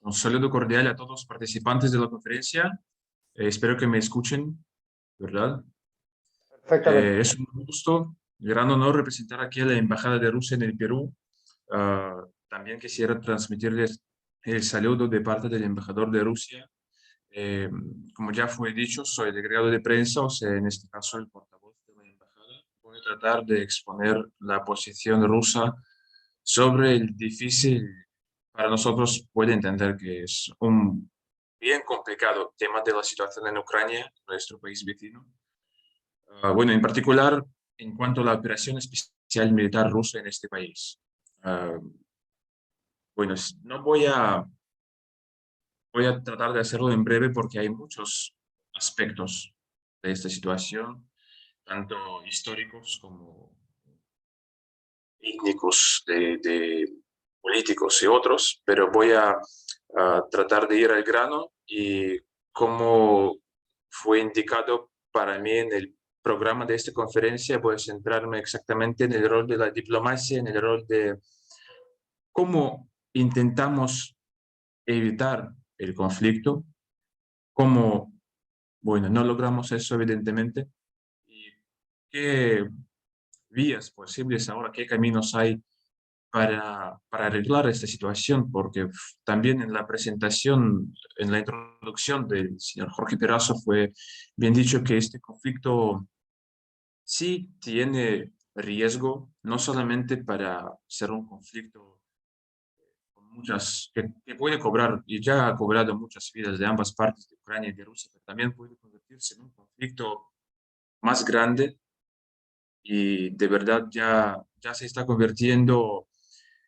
Un saludo cordial a todos los participantes de la conferencia. Espero que me escuchen, ¿verdad? Perfectamente. Es un gusto, gran honor representar aquí a la Embajada de Rusia en el Perú. También quisiera transmitirles el saludo de parte del embajador de Rusia. Como ya fue dicho, soy el delegado de prensa, o sea, en este caso el portavoz de la embajada. Voy a tratar de exponer la posición rusa sobre el difícil, para nosotros puede entender que es un bien complicado tema de la situación en Ucrania, nuestro país vecino. Bueno, en particular, en cuanto a la operación especial militar rusa en este país. Ah, bueno, no voy a tratar de hacerlo en breve porque hay muchos aspectos de esta situación, tanto históricos como étnicos, de políticos y otros, pero voy a tratar de ir al grano y como fue indicado para mí en el programa de esta conferencia, voy a centrarme exactamente en el rol de la diplomacia, en el rol de cómo intentamos evitar el conflicto, cómo, bueno, no logramos eso evidentemente, y qué vías posibles ahora, qué caminos hay para arreglar esta situación, porque también en la presentación, en la introducción del señor Jorge Perazo fue bien dicho que este conflicto sí tiene riesgo, no solamente para ser un conflicto con muchas, que puede cobrar, y ya ha cobrado muchas vidas de ambas partes, de Ucrania y de Rusia, pero también puede convertirse en un conflicto más grande y de verdad ya se está convirtiendo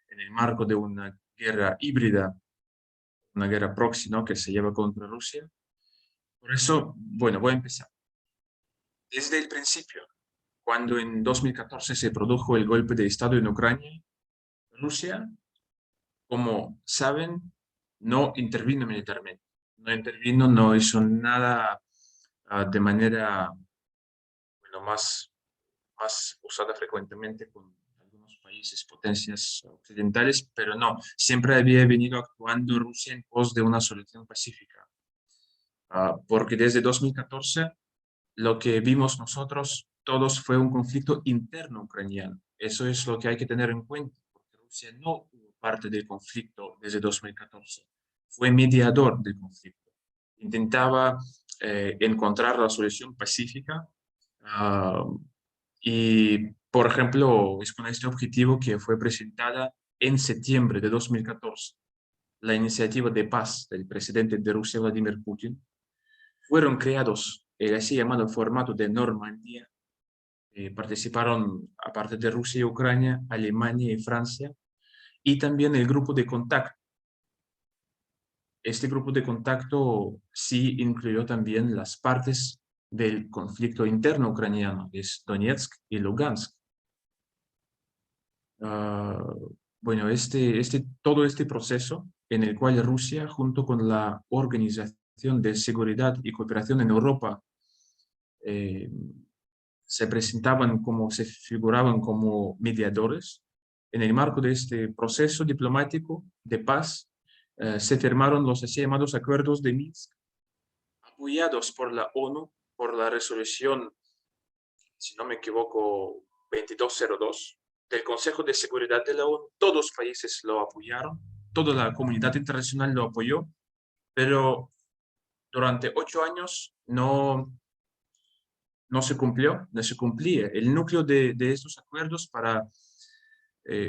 en el marco de una guerra híbrida, una guerra proxy, ¿no?, que se lleva contra Rusia. Por eso, bueno, voy a empezar. Desde el principio, cuando en 2014 se produjo el golpe de Estado en Ucrania, Rusia, como saben, no intervino militarmente. No intervino, no hizo nada de manera, bueno, más usada frecuentemente con algunos países, potencias occidentales, pero no, siempre había venido actuando Rusia en pos de una solución pacífica. Porque desde 2014 lo que vimos nosotros todos fue un conflicto interno ucraniano. Eso es lo que hay que tener en cuenta, porque Rusia no hubo parte del conflicto desde 2014, fue mediador del conflicto. Intentaba encontrar la solución pacífica. ah, y, por ejemplo, es con este objetivo que fue presentada en septiembre de 2014 la iniciativa de paz del presidente de Rusia, Vladimir Putin. Fueron creados el así llamado formato de Normandía. Participaron, aparte de Rusia y Ucrania, Alemania y Francia, y también el grupo de contacto. Este grupo de contacto sí incluyó también las partes del conflicto interno ucraniano, que es Donetsk y Lugansk. Ah, bueno, todo este proceso en el cual Rusia, junto con la Organización de Seguridad y Cooperación en Europa, eh, se figuraban como mediadores. En el marco de este proceso diplomático de paz, se firmaron los así llamados acuerdos de Minsk, apoyados por la ONU, por la resolución, si no me equivoco, 2202 del Consejo de Seguridad de la ONU. Todos los países lo apoyaron, toda la comunidad internacional lo apoyó, pero durante 8 años no se cumplió, no se cumplía. El núcleo de estos acuerdos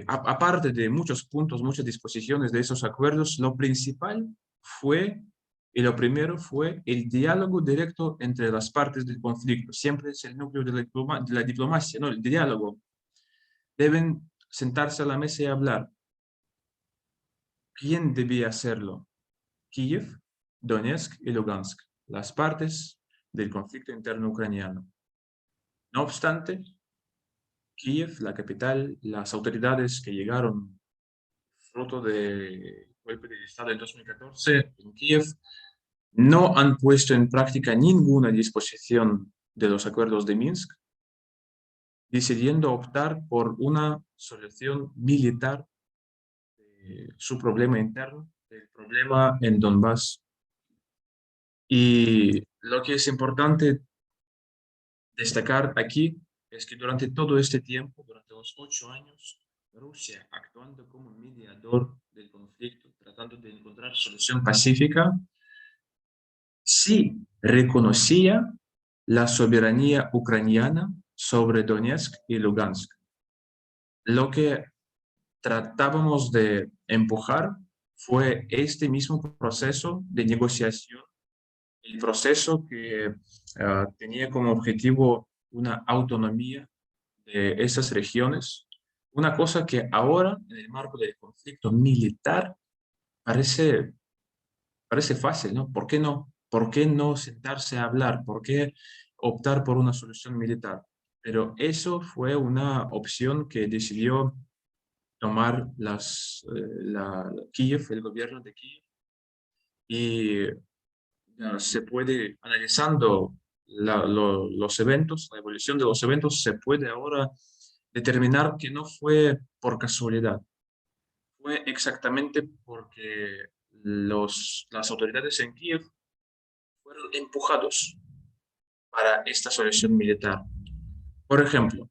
aparte de muchos puntos, muchas disposiciones de esos acuerdos, lo principal fue, y lo primero fue el diálogo directo entre las partes del conflicto. Siempre es el núcleo de la diplomacia, ¿no? El diálogo. Deben sentarse a la mesa y hablar. ¿Quién debía hacerlo? Kiev, Donetsk y Lugansk, las partes del conflicto interno ucraniano. No obstante, Kiev, la capital, las autoridades que llegaron fruto del golpe de Estado en 2014 en Kiev, no han puesto en práctica ninguna disposición de los acuerdos de Minsk, decidiendo optar por una solución militar de su problema interno, el problema en Donbass. Y lo que es importante destacar aquí es que durante todo este tiempo, durante los 8 años, Rusia, actuando como mediador del conflicto, tratando de encontrar solución pacífica, sí reconocía la soberanía ucraniana sobre Donetsk y Lugansk. Lo que tratábamos de empujar fue este mismo proceso de negociación, el proceso que tenía como objetivo una autonomía de esas regiones, una cosa que ahora, en el marco del conflicto militar, parece, parece fácil, ¿no? ¿Por qué no? ¿Por qué no sentarse a hablar? ¿Por qué optar por una solución militar? Pero eso fue una opción que decidió tomar Kiev, el gobierno de Kiev, y se puede, analizando los eventos, la evolución de los eventos, se puede ahora determinar que no fue por casualidad, fue exactamente porque las autoridades en Kiev fueron empujados para esta solución militar. Por ejemplo,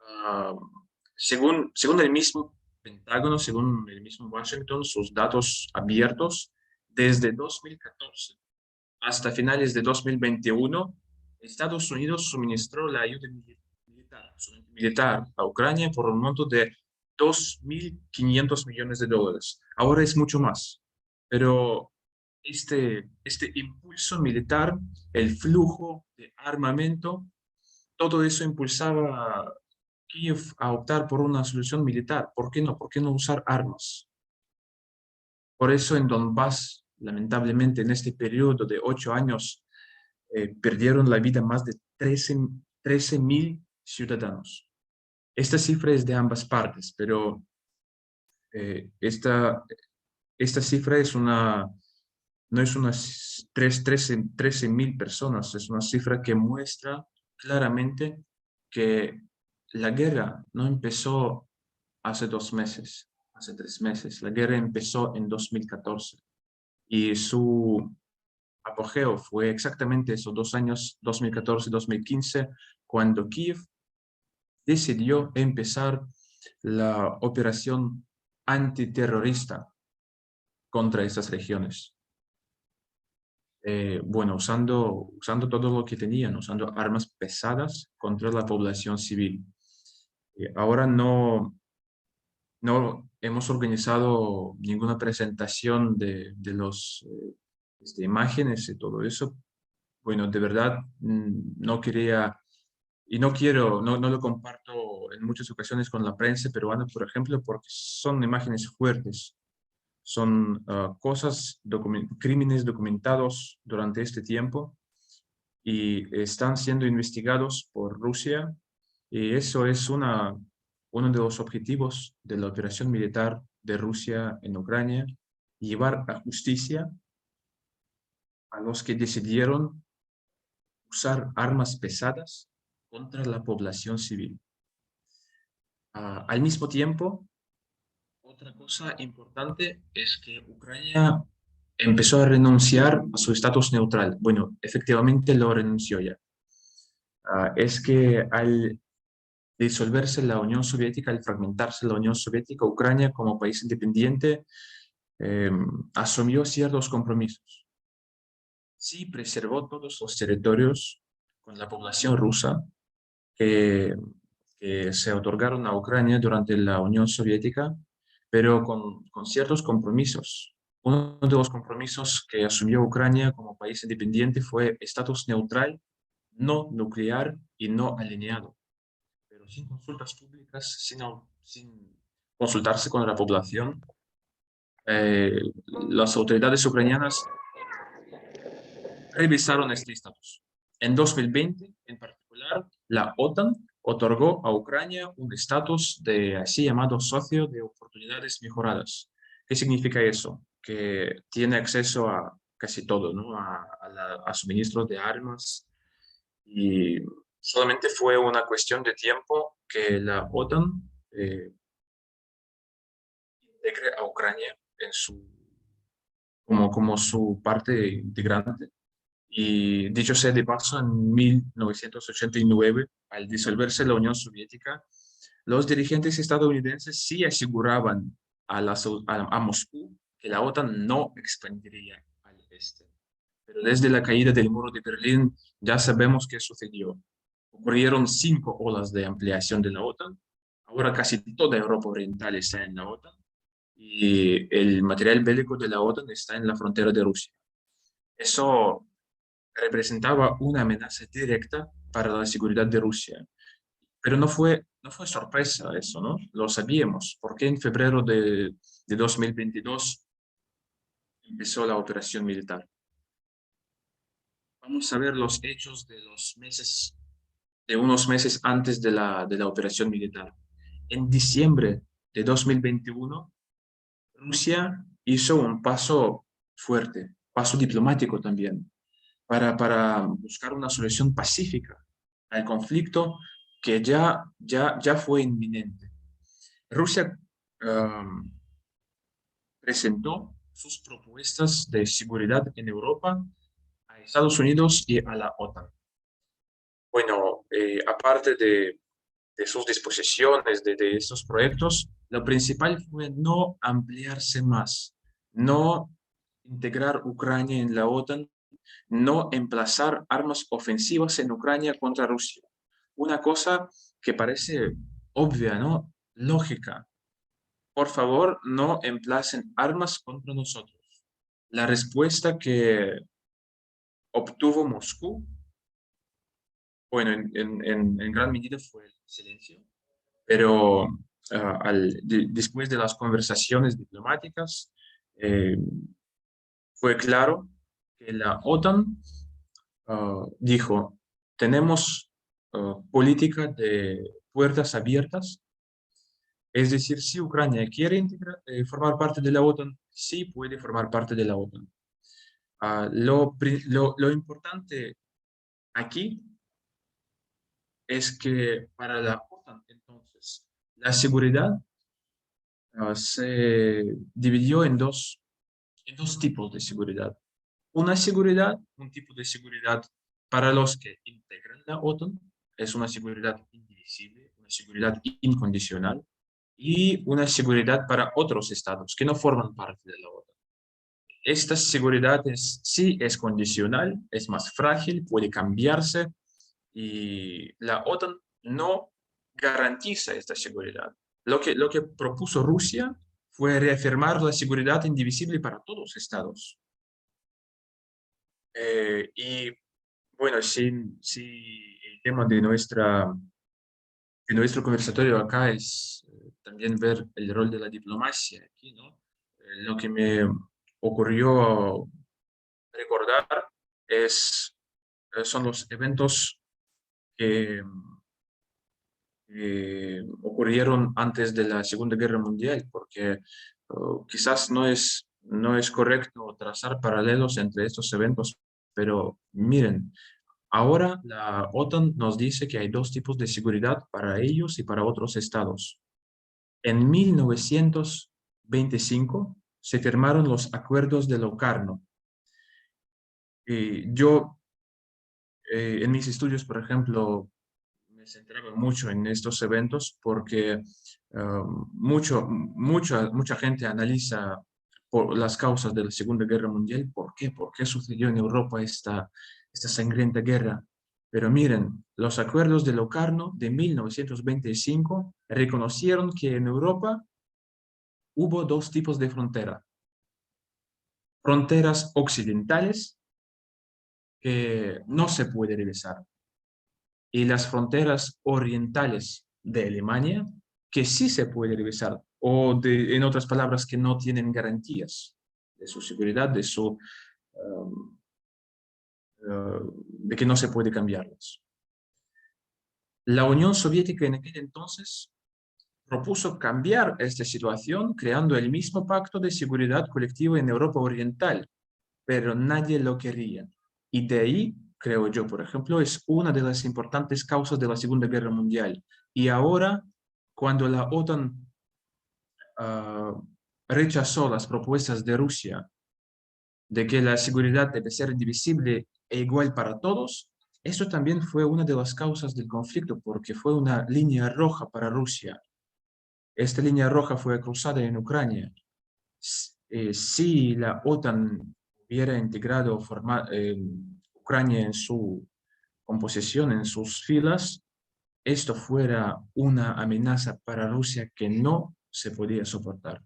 ah, según el mismo Pentágono, según el mismo Washington, sus datos abiertos, desde 2014 hasta finales de 2021, Estados Unidos suministró la ayuda militar a Ucrania por un monto de 2.500 millones de dólares. Ahora es mucho más, pero este impulso militar, el flujo de armamento, todo eso impulsaba a Kiev a optar por una solución militar. ¿Por qué no? ¿Por qué no usar armas? Por eso en Donbass, lamentablemente, en este periodo de 8 años, perdieron la vida más de 13.000 ciudadanos. Esta cifra es de ambas partes, pero eh, esta, esta cifra no es unas 13.000 personas, es una cifra que muestra claramente que la guerra no empezó hace 2 meses, hace 3 meses. La guerra empezó en 2014 y su apogeo fue exactamente esos 2 años, 2014-2015, cuando Kiev decidió empezar la operación antiterrorista contra estas regiones. Bueno, usando todo lo que tenían, usando armas pesadas contra la población civil. Ahora no hemos organizado ninguna presentación de los imágenes y todo eso. Bueno, de verdad, no quería y no quiero, no lo comparto en muchas ocasiones con la prensa peruana, por ejemplo, porque son imágenes fuertes, son crímenes documentados durante este tiempo y están siendo investigados por Rusia, y eso es uno de los objetivos de la operación militar de Rusia en Ucrania: llevar a justicia a los que decidieron usar armas pesadas contra la población civil. Al mismo tiempo, otra cosa importante es que Ucrania empezó a renunciar a su estatus neutral. Bueno, efectivamente lo renunció ya. Es que al disolverse la Unión Soviética, al fragmentarse la Unión Soviética, Ucrania como país independiente eh, asumió ciertos compromisos. Sí preservó todos los territorios con la población rusa que, que se otorgaron a Ucrania durante la Unión Soviética, pero con ciertos compromisos. Uno de los compromisos que asumió Ucrania como país independiente fue estatus neutral, no nuclear y no alineado, pero sin consultas públicas, sin consultarse con la población. eh, las autoridades ucranianas revisaron este estatus. En 2020, en particular, la OTAN otorgó a Ucrania un estatus de así llamado socio de oportunidades mejoradas. ¿Qué significa eso? Que tiene acceso a casi todo, ¿no? A suministros de armas, y solamente fue una cuestión de tiempo que la OTAN integre a Ucrania como su parte integrante. Y dicho sea de paso, en 1989, al disolverse la Unión Soviética, los dirigentes estadounidenses sí aseguraban a Moscú que la OTAN no expandiría al este. Pero desde la caída del muro de Berlín ya sabemos qué sucedió. Ocurrieron 5 olas de ampliación de la OTAN. Ahora casi toda Europa Oriental está en la OTAN y el material bélico de la OTAN está en la frontera de Rusia. Eso representaba una amenaza directa para la seguridad de Rusia. Pero no fue sorpresa eso, ¿no? Lo sabíamos, porque en febrero de 2022 empezó la operación militar. Vamos a ver los hechos de unos meses antes de la operación militar. En diciembre de 2021, Rusia hizo un paso fuerte, paso diplomático también, para buscar una solución pacífica al conflicto que ya fue inminente. Rusia um, presentó sus propuestas de seguridad en Europa a Estados Unidos y a la OTAN. Bueno, aparte de sus disposiciones, de estos proyectos, lo principal fue no ampliarse más, no integrar Ucrania en la OTAN, no emplazar armas ofensivas en Ucrania contra Rusia. Una cosa que parece obvia, ¿no? Lógica. Por favor, no emplacen armas contra nosotros. La respuesta que obtuvo Moscú, bueno, en gran medida fue el silencio, pero después de las conversaciones diplomáticas, eh, fue claro que la OTAN dijo, tenemos política de puertas abiertas, es decir, si Ucrania quiere formar parte de la OTAN, sí puede formar parte de la OTAN. Lo importante aquí es que para la OTAN, entonces, la seguridad se dividió en dos tipos de seguridad. Un tipo de seguridad para los que integran la OTAN, es una seguridad indivisible, una seguridad incondicional, y una seguridad para otros estados que no forman parte de la OTAN. Esta seguridad sí es condicional, es más frágil, puede cambiarse, y la OTAN no garantiza esta seguridad. Lo que propuso Rusia fue reafirmar la seguridad indivisible para todos los estados. Y bueno, si el tema de nuestro conversatorio acá es también ver el rol de la diplomacia aquí, ¿no? Lo que me ocurrió recordar son los eventos que ocurrieron antes de la Segunda Guerra Mundial, porque quizás no es correcto trazar paralelos entre estos eventos, pero miren, ahora la OTAN nos dice que hay dos tipos de seguridad para ellos y para otros estados. En 1925 se firmaron los acuerdos de Locarno. Y yo, en mis estudios, por ejemplo, me centraba mucho en estos eventos porque mucha gente analiza por las causas de la Segunda Guerra Mundial. ¿Por qué? ¿Por qué sucedió en Europa esta sangrienta guerra? Pero miren, los acuerdos de Locarno de 1925 reconocieron que en Europa hubo dos tipos de frontera. Fronteras occidentales que no se puede revisar, y las fronteras orientales de Alemania, que sí se puede revisar, o en otras palabras, que no tienen garantías de su seguridad, um, de que no se puede cambiarlas. La Unión Soviética en aquel entonces propuso cambiar esta situación creando el mismo pacto de seguridad colectiva en Europa Oriental, pero nadie lo quería. Y de ahí, creo yo, por ejemplo, es una de las importantes causas de la Segunda Guerra Mundial. Y ahora, cuando la OTAN rechazó las propuestas de Rusia de que la seguridad debe ser indivisible e igual para todos, eso también fue una de las causas del conflicto, porque fue una línea roja para Rusia. Esta línea roja fue cruzada en Ucrania. Si la OTAN hubiera integrado Ucrania en su composición, en sus filas, esto fuera una amenaza para Rusia que no se podía soportar.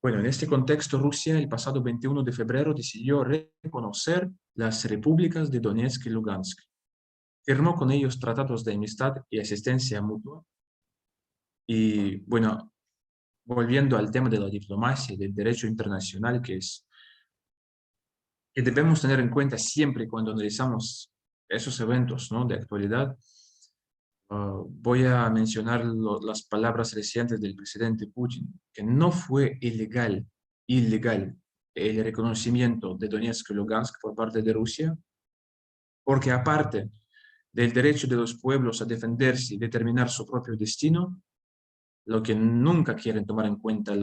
Bueno, en este contexto, Rusia el pasado 21 de febrero decidió reconocer las repúblicas de Donetsk y Lugansk. Firmó con ellos tratados de amistad y asistencia mutua. Y bueno, volviendo al tema de la diplomacia y del derecho internacional, que debemos tener en cuenta siempre cuando analizamos esos eventos, ¿no?, de actualidad. Voy a mencionar las palabras recientes del presidente Putin, que no fue ilegal el reconocimiento de Donetsk y Lugansk por parte de Rusia, porque aparte del derecho de los pueblos a defenderse y determinar su propio destino, lo que nunca quieren tomar en cuenta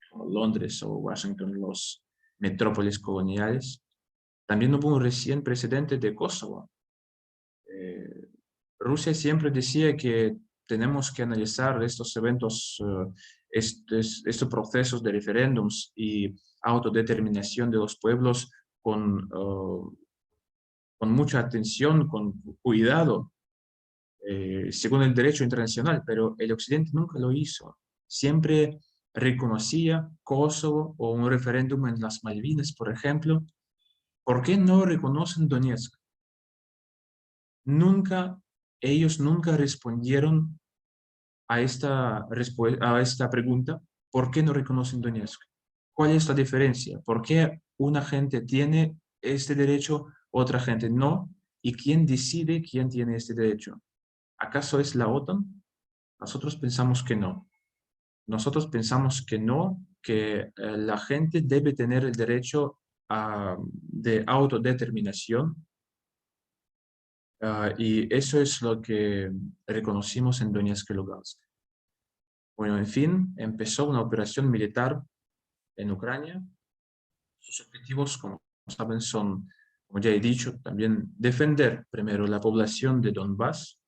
como Londres o Washington, los metrópolis coloniales, también hubo un recién precedente de Kosovo. Rusia siempre decía que tenemos que analizar estos eventos, estos procesos de referéndums y autodeterminación de los pueblos con mucha atención, con cuidado, según el derecho internacional, pero el Occidente nunca lo hizo. Siempre reconocía Kosovo o un referéndum en las Malvinas, por ejemplo. ¿Por qué no reconocen Donetsk? Ellos nunca respondieron a esta pregunta: ¿por qué no reconocen Donetsk? ¿Cuál es la diferencia? ¿Por qué una gente tiene este derecho, otra gente no? ¿Y quién decide quién tiene este derecho? ¿Acaso es la OTAN? Nosotros pensamos que no. Nosotros pensamos que no, que la gente debe tener el derecho de autodeterminación. Y eso es lo que reconocimos en Donetsk y Lugansk. Bueno, en fin, empezó una operación militar en Ucrania. Sus objetivos, como saben, son, como ya he dicho, también defender primero la población de Donbass,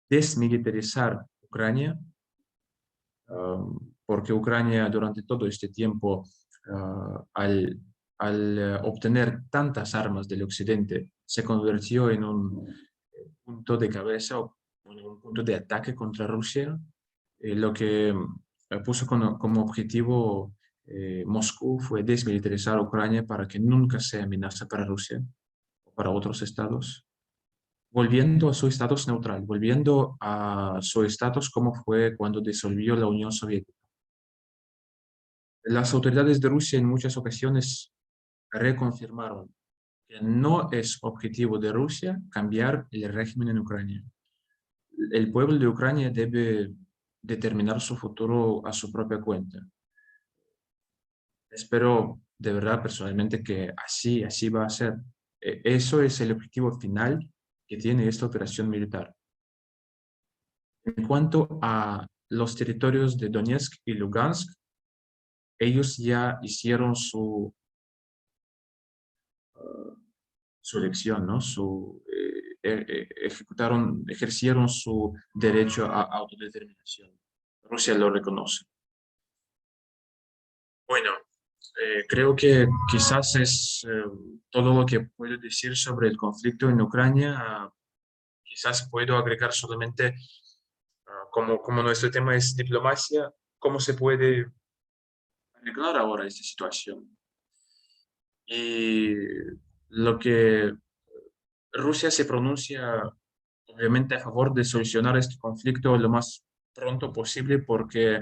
desmilitarizar Ucrania, porque Ucrania durante todo este tiempo, al obtener tantas armas del occidente, se convirtió en un punto de cabeza o en un punto de ataque contra Rusia, lo que puso como objetivo Moscú fue desmilitarizar Ucrania para que nunca sea amenaza para Rusia o para otros estados, volviendo a su estatus neutral, volviendo a su estatus como fue cuando disolvió la Unión Soviética. Las autoridades de Rusia en muchas ocasiones reconfirmaron que no es objetivo de Rusia cambiar el régimen en Ucrania. El pueblo de Ucrania debe determinar su futuro a su propia cuenta. Espero de verdad personalmente que así va a ser. Eso es el objetivo final que tiene esta operación militar. En cuanto a los territorios de Donetsk y Lugansk, ellos ya hicieron su elección, ¿no? Ejercieron su derecho a autodeterminación. Rusia lo reconoce. Bueno, creo que quizás es todo lo que puedo decir sobre el conflicto en Ucrania. Quizás puedo agregar solamente, como nuestro tema es diplomacia, cómo se puede arreglar ahora esta situación. Y lo que Rusia se pronuncia obviamente a favor de solucionar este conflicto lo más pronto posible, porque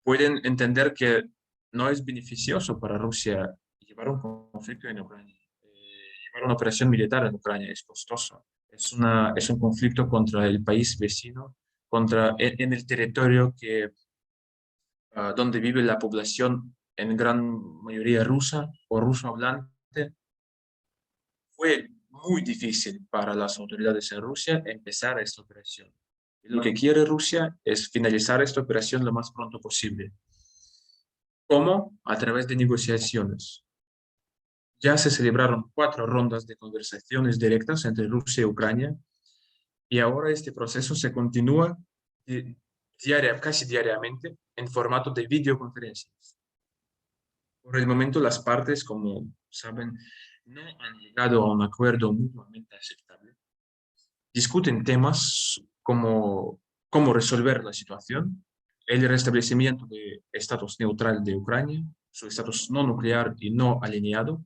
pueden entender que no es beneficioso para Rusia llevar un conflicto en Ucrania. Llevar una operación militar en Ucrania es costoso. Es un conflicto contra el país vecino, en el territorio donde vive la población en gran mayoría rusa o ruso hablante. Fue muy difícil para las autoridades en Rusia empezar esta operación. Y lo que quiere Rusia es finalizar esta operación lo más pronto posible. ¿Cómo? A través de negociaciones. Ya se celebraron 4 rondas de conversaciones directas entre Rusia y Ucrania, y ahora este proceso se continúa casi diariamente en formato de videoconferencias. Por el momento, las partes, como saben, no han llegado a un acuerdo mutuamente aceptable. Discuten temas como cómo resolver la situación, el restablecimiento de estatus neutral de Ucrania, su estatus no nuclear y no alineado,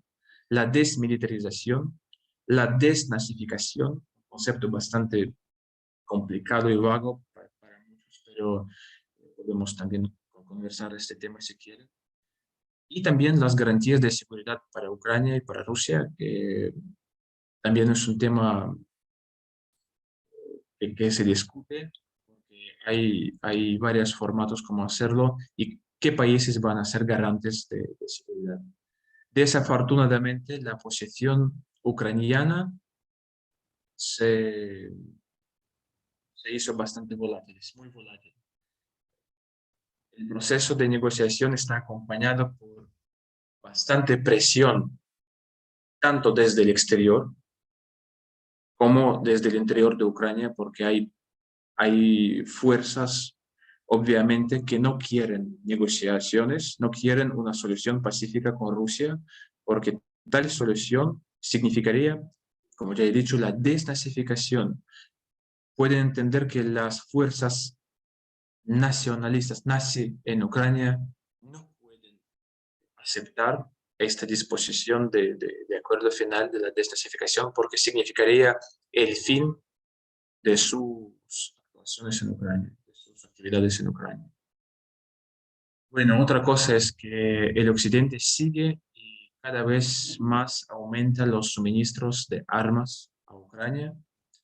la desmilitarización, la desnazificación, concepto bastante complicado y vago para muchos, pero podemos también conversar de este tema si quieren. Y también las garantías de seguridad para Ucrania y para Rusia, que también es un tema que se discute, porque hay varios formatos como hacerlo y qué países van a ser garantes de seguridad. Desafortunadamente, la posición ucraniana se, se hizo bastante volátil, es muy volátil. El proceso de negociación está acompañado por bastante presión, tanto desde el exterior como desde el interior de Ucrania, porque hay fuerzas, obviamente, que no quieren negociaciones, no quieren una solución pacífica con Rusia, porque tal solución significaría, como ya he dicho, la desnazificación. Pueden entender que las fuerzas nacionalistas, nazi en Ucrania, no pueden aceptar esta disposición de acuerdo final de la desnazificación, porque significaría el fin de sus actuaciones en Ucrania, de sus actividades en Ucrania. Bueno, otra cosa es que el Occidente sigue y cada vez más aumenta los suministros de armas a Ucrania,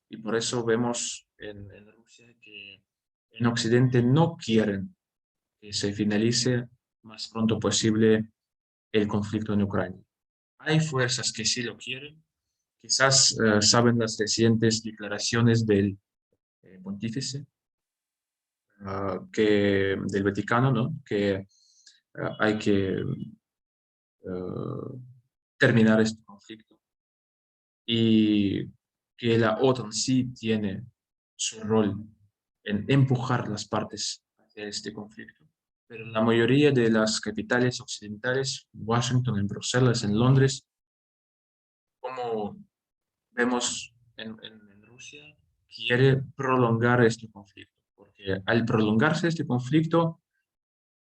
y por eso vemos en Rusia que en Occidente no quieren que se finalice más pronto posible el conflicto en Ucrania. Hay fuerzas que sí lo quieren. Quizás saben las recientes declaraciones del pontífice del Vaticano, ¿no? Que hay que terminar este conflicto y que la OTAN sí tiene su rol en empujar las partes hacia este conflicto. Pero la mayoría de las capitales occidentales, Washington, en Bruselas, en Londres, como vemos en Rusia, quiere prolongar este conflicto, porque al prolongarse este conflicto,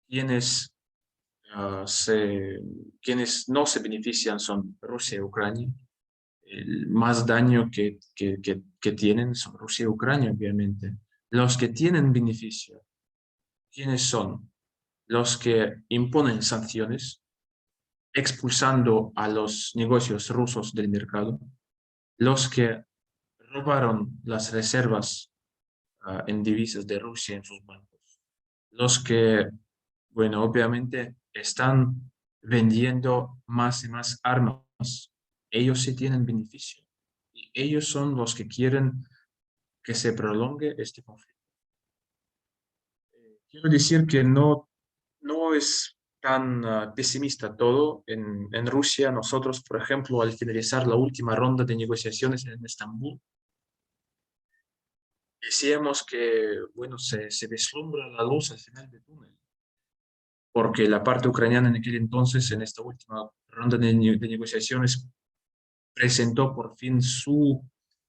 quienes, quienes no se benefician son Rusia y Ucrania. El más daño que tienen son Rusia y Ucrania, obviamente. Los que tienen beneficio, ¿quiénes son? Los que imponen sanciones, expulsando a los negocios rusos del mercado, los que robaron las reservas en divisas de Rusia en sus bancos, los que, bueno, obviamente están vendiendo más y más armas, ellos sí tienen beneficio. Y ellos son los que quieren que se prolongue este conflicto. Quiero decir que no es tan pesimista todo. En Rusia, nosotros, por ejemplo, al finalizar la última ronda de negociaciones en Estambul, decíamos que, bueno, se vislumbra la luz al final del túnel, porque la parte ucraniana en aquel entonces, en esta última ronda de negociaciones, presentó por fin su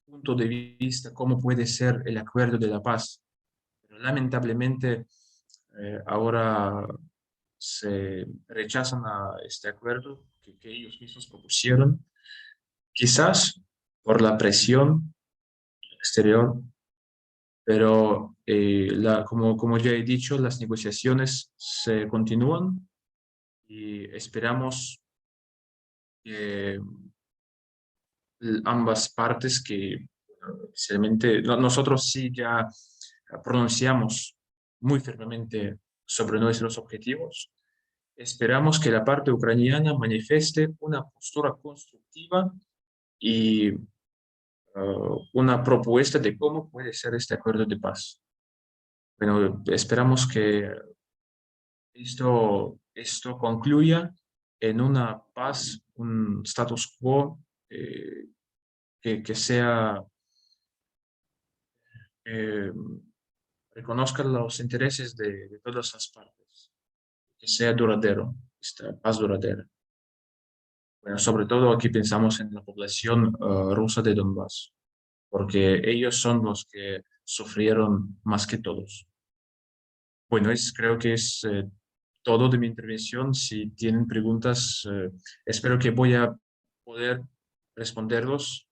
punto de vista, cómo puede ser el acuerdo de la paz. Pero lamentablemente, ahora se rechazan a este acuerdo que ellos mismos propusieron, quizás por la presión exterior, pero como ya he dicho, las negociaciones se continúan y esperamos que ambas partes que especialmente nosotros sí ya pronunciamos muy firmemente sobre nuestros objetivos. Esperamos que la parte ucraniana manifieste una postura constructiva y una propuesta de cómo puede ser este acuerdo de paz. Bueno, esperamos que esto esto concluya en una paz, un status quo que sea, eh, reconozca los intereses de todas las partes, que sea duradero, esta paz duradera. Bueno, sobre todo aquí pensamos en la población rusa de Donbass, porque ellos son los que sufrieron más que todos. Bueno, creo que es todo de mi intervención. Si tienen preguntas, espero que voy a poder responderlos